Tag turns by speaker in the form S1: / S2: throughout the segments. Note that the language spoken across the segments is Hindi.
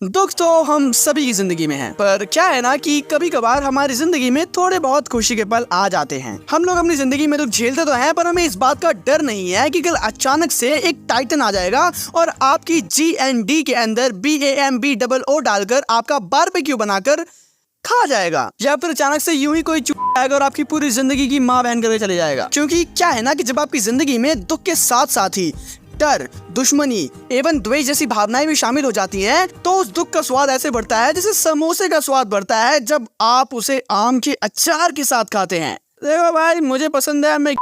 S1: दुख तो हम सभी की जिंदगी में है, पर क्या है ना कि कभी कभार हमारी जिंदगी में थोड़े बहुत खुशी के पल आ जाते हैं। हम लोग अपनी जिंदगी में दुख झेलते तो हैं, पर हमें इस बात का डर नहीं है कि कल अचानक से एक टाइटन आ जाएगा और आपकी GND के अंदर BAMBOO डालकर आपका बारबेक्यू बनाकर खा जाएगा, या फिर अचानक से यूं ही कोई आएगा और आपकी पूरी जिंदगी की माँ बहन करके चले जाएगा। क्योंकि क्या है ना कि जब आपकी जिंदगी में दुख के साथ साथ ही डर, दुश्मनी एवं द्वेष जैसी भावनाएं भी शामिल हो जाती हैं, तो उस दुख का स्वाद ऐसे बढ़ता है जैसे समोसे का स्वाद बढ़ता है जब आप उसे आम के अचार के साथ खाते हैं। देखो भाई, मुझे पसंद है। मैं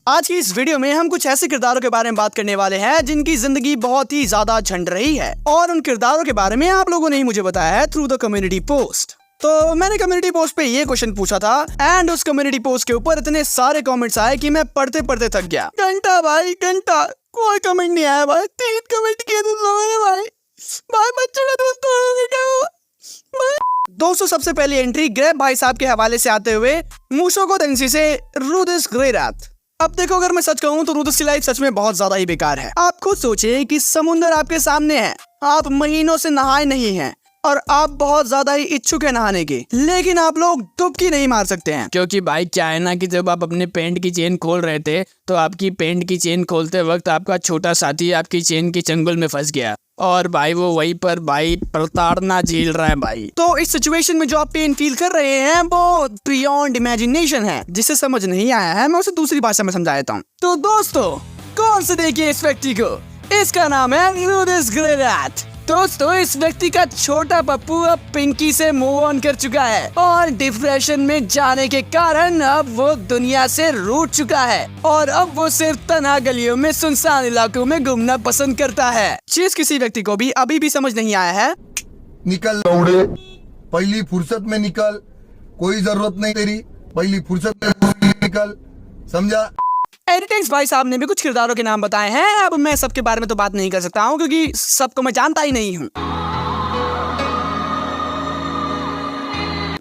S1: आज की इस वीडियो में हम कुछ ऐसे किरदारों के बारे में बात करने वाले हैं जिनकी जिंदगी बहुत ही ज्यादा झंड रही है, और उन किरदारों के बारे में आप लोगों ने ही मुझे बताया है थ्रू द कम्युनिटी पोस्ट। तो मैंने कम्युनिटी पोस्ट पे ये क्वेश्चन पूछा था एंड उस कम्युनिटी पोस्ट के ऊपर इतने सारे कमेंट्स आए कि मैं पढ़ते पढ़ते थक गया। घंटा भाई घंटा, कोई कमेंट नहीं आया भाई। 3 कमेंट किए तुम लोगों ने भाई बच्चों का दोस्त भाई। दोस्तों, सबसे पहली एंट्री ग्रेब भाई साहब के हवाले से आते हुए मूशोको तेंसी से रूदिस ग्रेरात। अब देखो, अगर मैं सच कहूँ तो रूदिस की लाइफ सच में बहुत ज्यादा ही बेकार है। आप खुद सोचिए कि समुंदर आपके सामने है, आप महीनों से नहाए नहीं हैं और आप बहुत ज्यादा ही इच्छुक है नहाने की, लेकिन आप लोग डुबकी नहीं मार सकते हैं। क्योंकि भाई क्या है ना कि जब आप अपने पैंट की चेन खोल रहे थे तो आपकी पैंट की चेन खोलते वक्त आपका छोटा साथी आपकी चेन की चंगुल में फंस गया और भाई वो वहीं पर भाई प्रताड़ना झेल रहा है भाई। तो इस सिचुएशन में जो आप पेन फील कर रहे हैं वो बियॉन्ड इमेजिनेशन है। जिसे समझ नहीं आया है मैं उसे दूसरी भाषा में समझा देता हूँ। तो दोस्तों, कौन से देखिए इस व्यक्ति को, इसका नाम है रूदिस ग्रेरात। दोस्तों, इस व्यक्ति का छोटा पप्पू अब पिंकी से मूव ऑन कर चुका है और डिप्रेशन में जाने के कारण अब वो दुनिया से रूठ चुका है और अब वो सिर्फ तन्हा गलियों में सुनसान इलाकों में घूमना पसंद करता है। जिस किसी व्यक्ति को भी अभी भी समझ नहीं आया है,
S2: निकल लौड़े, पहली फुर्सत में निकल, कोई जरूरत नहीं तेरी, पहली फुर्सत में निकल, समझा।
S1: एडिटिंग्स भाई साहब ने भी कुछ किरदारों के नाम बताए हैं। अब मैं सबके बारे में तो बात नहीं कर सकता हूँ क्योंकि सबको मैं जानता ही नहीं हूँ।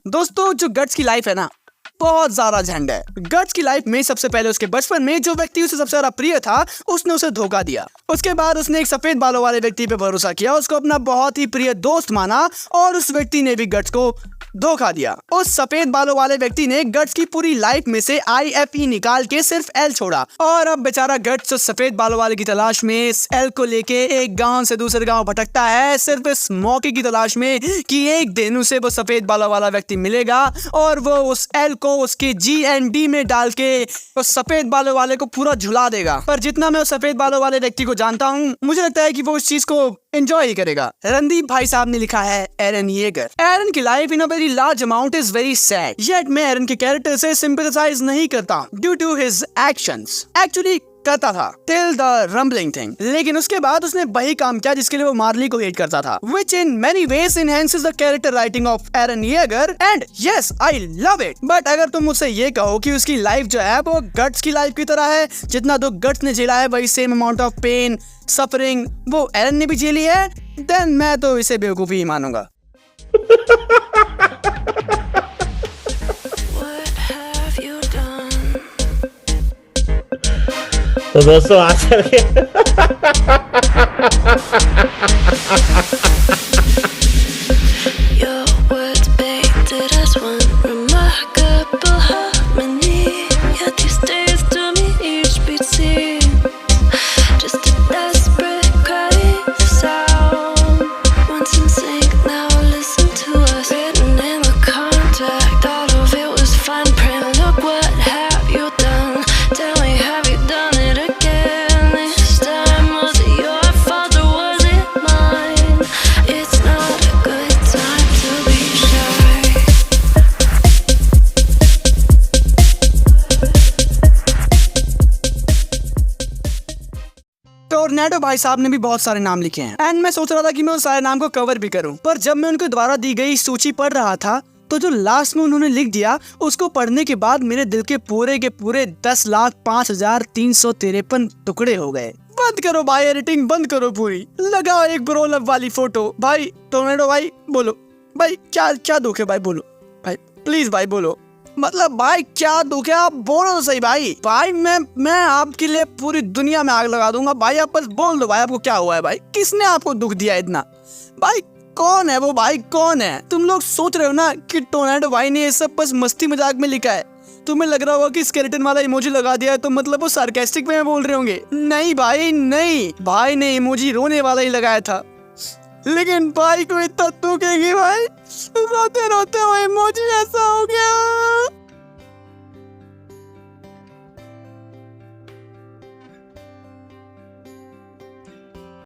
S1: दोस्तों, जो गट्स की लाइफ है ना, बहुत ज्यादा झंड है। गट्स की लाइफ में सबसे पहले उसके बचपन में जो व्यक्ति उसे सबसे ज्यादा प्रिय था उसने उसे धोखा दिया। उसके बाद उसने एक सफेद बालों वाले व्यक्ति पे भरोसा किया, उसको अपना बहुत ही प्रिय दोस्त माना और उस व्यक्ति ने भी गट्स को धोखा दिया। उस सफेद बालों वाले व्यक्ति ने गट्स की पूरी लाइफ में से IFE निकाल के सिर्फ L छोड़ा और अब बेचारा गट्स उस सफेद बालों वाले की तलाश में इस L को लेके एक गांव से दूसरे गांव भटकता है, सिर्फ इस मौके की तलाश में कि एक दिन उसे वो सफेद बालों वाला व्यक्ति मिलेगा और वो उस L को उसके GND में डाल के उस सफेद बालों वाले को पूरा झुला देगा। पर जितना मैं उस सफेद बालों वाले व्यक्ति को जानता हूँ, मुझे लगता है कि वो उस चीज को एंजॉय ही करेगा। रणदीप भाई साहब ने लिखा है एरन येगर। एरन की life in a very large amount is very sad, yet मैं एरन के कैरेक्टर से सिंपैथाइज नहीं करता due to his actions. Actually करता था टिल द रंबलिंग थिंग, लेकिन उसके बाद उसने वही काम किया जिसके लिए वो मार्ली को हेट करता था, which in many ways enhances the character writing of Eren Yeager and yes I love it। But अगर तुम मुझसे ये कहो कि उसकी लाइफ जो है वो गट्स की लाइफ की तरह है, जितना दुख गट्स ने झेला है वही same amount of pain suffering वो एरन ने भी झेली है, देन मैं तो इसे बेवकूफी ही मानूंगा।
S3: तो दोस्तों आज
S4: Your words painted as one remarkable harmony. Yet these days to me each beat seems just a desperate crying sound. Once in sync, now listen to us. Written in the contract, all of it was fine print. Look what have you done? Tell me, have you done it again? This time was it your fault or was it mine? It's not a good time to be shy.
S1: Tornado भाई साहब ने भी बहुत सारे नाम लिखे हैं एंड मैं सोच रहा था कि मैं उस सारे नाम को कवर भी करूं, पर जब मैं उनके द्वारा दी गई सूची पढ़ रहा था तो जो लास्ट में उन्होंने लिख दिया उसको पढ़ने के बाद मेरे दिल के पूरे 10,05,353 टुकड़े हो गए। बंद करो भाई, एडिटिंग बंद करो पूरी, लगाओ एक ब्रोल अप वाली फोटो। भाई टोर्नेडो भाई बोलो भाई, क्या दुख है भाई, बोलो भाई प्लीज भाई बोलो, मतलब भाई क्या दुख है आप बोलो तो सही भाई। भाई मैं आपके लिए पूरी दुनिया में आग लगा दूंगा भाई, आप बस बोल दो भाई आपको क्या हुआ है भाई, किसने आपको दुख दिया इतना भाई, कौन है वो भाई, कौन है? तुम लोग सोच रहे हो ना कि टोर्नेडो भाई ने ये सब बस मस्ती मजाक में लिखा है। तुम्हें लग रहा होगा कि स्केलेटन वाला इमोजी लगा दिया है तो मतलब वो सार्केस्टिक में बोल रहे होंगे। नहीं भाई नहीं, भाई ने इमोजी रोने वाला ही लगाया था, लेकिन भाई को इतना दुख है कि भाई रोते रोते वो इमोजी ऐसा हो गया।